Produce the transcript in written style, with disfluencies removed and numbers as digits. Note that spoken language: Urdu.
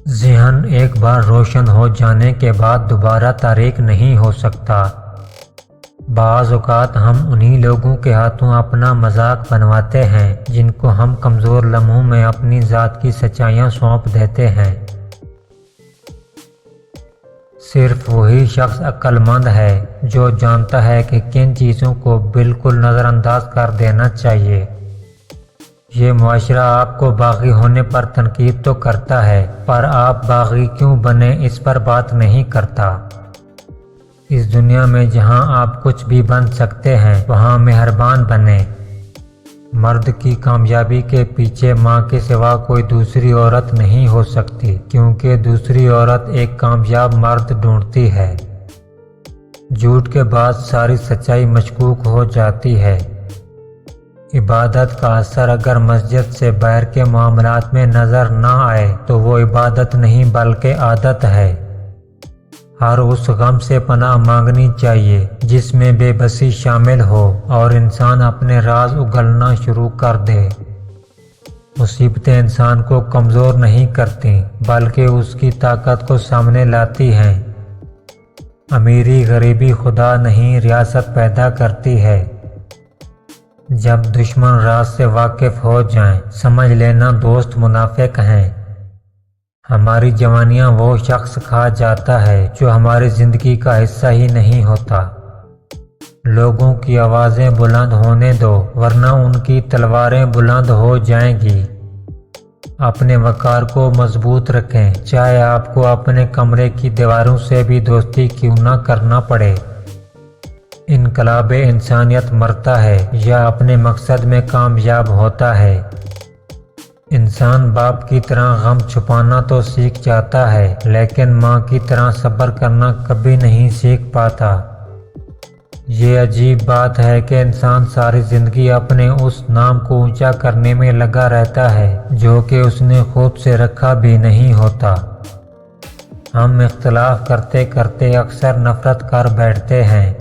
ذہن ایک بار روشن ہو جانے کے بعد دوبارہ تاریک نہیں ہو سکتا۔ بعض اوقات ہم انہی لوگوں کے ہاتھوں اپنا مذاق بنواتے ہیں جن کو ہم کمزور لمحوں میں اپنی ذات کی سچائیاں سونپ دیتے ہیں۔ صرف وہی شخص عقل مند ہے جو جانتا ہے کہ کن چیزوں کو بالکل نظر انداز کر دینا چاہیے۔ یہ معاشرہ آپ کو باغی ہونے پر تنقید تو کرتا ہے، پر آپ باغی کیوں بنے اس پر بات نہیں کرتا۔ اس دنیا میں جہاں آپ کچھ بھی بن سکتے ہیں وہاں مہربان بنیں۔ مرد کی کامیابی کے پیچھے ماں کے سوا کوئی دوسری عورت نہیں ہو سکتی، کیونکہ دوسری عورت ایک کامیاب مرد ڈھونڈتی ہے۔ جھوٹ کے بعد ساری سچائی مشکوک ہو جاتی ہے۔ عبادت کا اثر اگر مسجد سے باہر کے معاملات میں نظر نہ آئے تو وہ عبادت نہیں بلکہ عادت ہے۔ ہر اس غم سے پناہ مانگنی چاہیے جس میں بے بسی شامل ہو اور انسان اپنے راز اگلنا شروع کر دے۔ مصیبتیں انسان کو کمزور نہیں کرتی بلکہ اس کی طاقت کو سامنے لاتی ہیں۔ امیری غریبی خدا نہیں ریاست پیدا کرتی ہے۔ جب دشمن راز سے واقف ہو جائیں سمجھ لینا دوست منافق ہیں۔ ہماری جوانیاں وہ شخص کھا جاتا ہے جو ہماری زندگی کا حصہ ہی نہیں ہوتا۔ لوگوں کی آوازیں بلند ہونے دو ورنہ ان کی تلواریں بلند ہو جائیں گی۔ اپنے وقار کو مضبوط رکھیں چاہے آپ کو اپنے کمرے کی دیواروں سے بھی دوستی کیوں نہ کرنا پڑے۔ انقلاب انسانیت مرتا ہے یا اپنے مقصد میں کامیاب ہوتا ہے۔ انسان باپ کی طرح غم چھپانا تو سیکھ جاتا ہے لیکن ماں کی طرح صبر کرنا کبھی نہیں سیکھ پاتا۔ یہ عجیب بات ہے کہ انسان ساری زندگی اپنے اس نام کو اونچا کرنے میں لگا رہتا ہے جو کہ اس نے خود سے رکھا بھی نہیں ہوتا۔ ہم اختلاف کرتے کرتے اکثر نفرت کر بیٹھتے ہیں۔